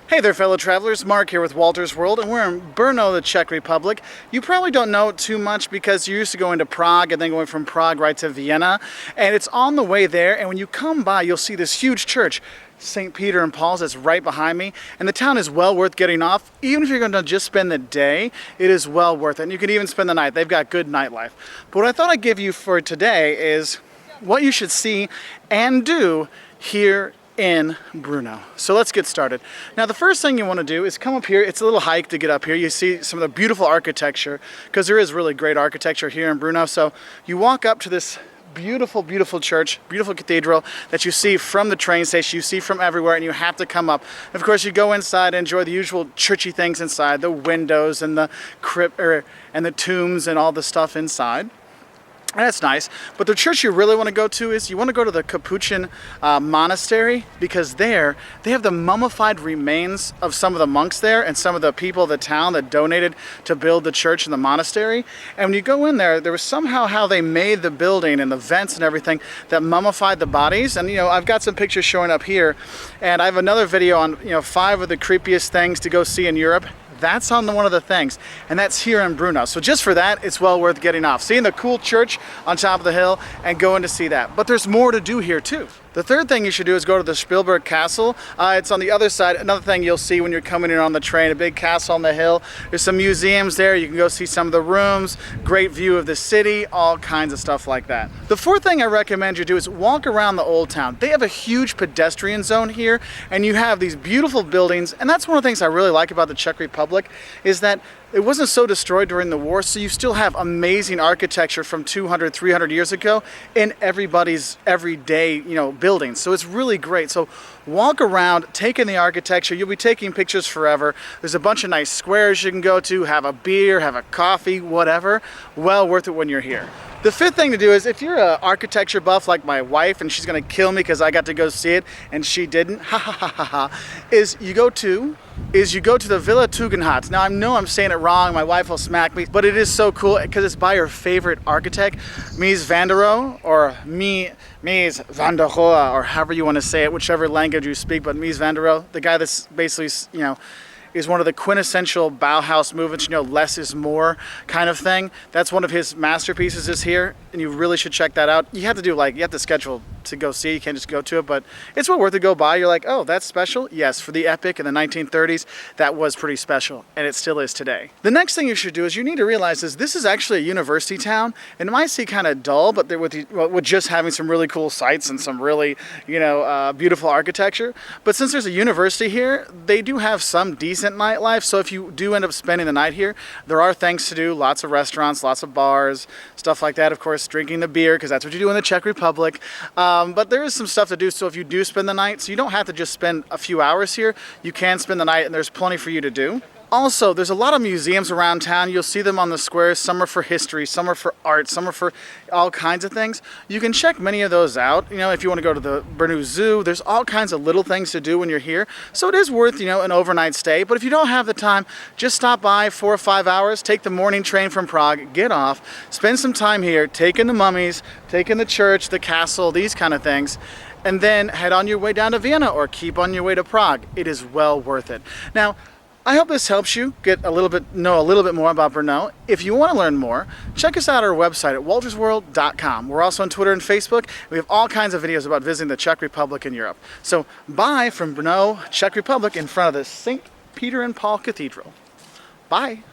Hey there, fellow travelers. Mark here with Wolters World, and we're in Brno, the Czech Republic. You probably don't know it too much because you're used to going to Prague and then going from Prague right to Vienna. And it's on the way there, and when you come by, you'll see this huge church, St. Peter and Paul's, that's right behind me. And the town is well worth getting off. Even if you're going to just spend the day, it is well worth it. And you can even spend the night. They've got good nightlife. But what I thought I'd give you for today is what you should see and do here in Brno. So let's get started. Now the first thing you want to do is come up here. It's a little hike to get up here. You see some of the beautiful architecture because there is really great architecture here in Brno. So you walk up to this beautiful, beautiful church, beautiful cathedral that you see from the train station, you see from everywhere, and you have to come up. Of course, you go inside and enjoy the usual churchy things inside, the windows and the crypt and the tombs and all the stuff inside. And that's nice, but the church you really want to go to is you want to go to the Capuchin Monastery, because there they have the mummified remains of some of the monks there and some of the people of the town that donated to build the church and the monastery. And when you go in there, there was somehow how they made the building and the vents and everything that mummified the bodies. And I've got some pictures showing up here, and I have another video on 5 of the creepiest things to go see in Europe. That's on one of the things, and that's here in Brno. So just for that, it's well worth getting off. Seeing the cool church on top of the hill and going to see that. But there's more to do here too. The third thing you should do is go to the Spilburk Castle. It's on the other side. Another thing you'll see when you're coming in on the train, a big castle on the hill. There's some museums there. You can go see some of the rooms, great view of the city, all kinds of stuff like that. The fourth thing I recommend you do is walk around the old town. They have a huge pedestrian zone here, and you have these beautiful buildings. And that's one of the things I really like about the Czech Republic, is that it wasn't so destroyed during the war, so you still have amazing architecture from 200, 300 years ago in everybody's everyday, buildings. So it's really great. So walk around, take in the architecture. You'll be taking pictures forever. There's a bunch of nice squares you can go to, have a beer, have a coffee, whatever. Well worth it when you're here. The fifth thing to do is, if you're an architecture buff like my wife, and she's going to kill me because I got to go see it and she didn't, is you go to the Vila Tugendhat. Now I know I'm saying it wrong, my wife will smack me, but it is so cool because it's by her favorite architect, Mies van der Rohe, or Mies van der Rohe, or however you want to say it, whichever language you speak, but Mies van der Rohe, the guy that's basically, is one of the quintessential Bauhaus movements, less is more kind of thing. That's one of his masterpieces is here, and you really should check that out. You have to you have to schedule to go see. You can't just go to it, but it's well worth to go by. You're like, oh, that's special? Yes, for the epic in the 1930s, that was pretty special, and it still is today. The next thing you should do is you need to realize this is actually a university town, and it might seem kind of dull, but with just having some really cool sights and some really, beautiful architecture. But since there's a university here, they do have some decent nightlife, so if you do end up spending the night here, there are things to do, lots of restaurants, lots of bars, stuff like that. Of course, drinking the beer, because that's what you do in the Czech Republic. But there is some stuff to do, so if you do spend the night, so you don't have to just spend a few hours here, you can spend the night, and there's plenty for you to do. Also, there's a lot of museums around town. You'll see them on the squares. Some are for history, some are for art, some are for all kinds of things. You can check many of those out. If you want to go to the Brno Zoo, there's all kinds of little things to do when you're here. So it is worth, an overnight stay. But if you don't have the time, just stop by 4 or 5 hours, take the morning train from Prague, get off, spend some time here, take in the mummies, take in the church, the castle, these kind of things, and then head on your way down to Vienna or keep on your way to Prague. It is well worth it. Now, I hope this helps you know a little bit more about Brno. If you want to learn more, check us out at our website at woltersworld.com. We're also on Twitter and Facebook. We have all kinds of videos about visiting the Czech Republic in Europe. So bye from Brno, Czech Republic, in front of the St. Peter and Paul Cathedral. Bye.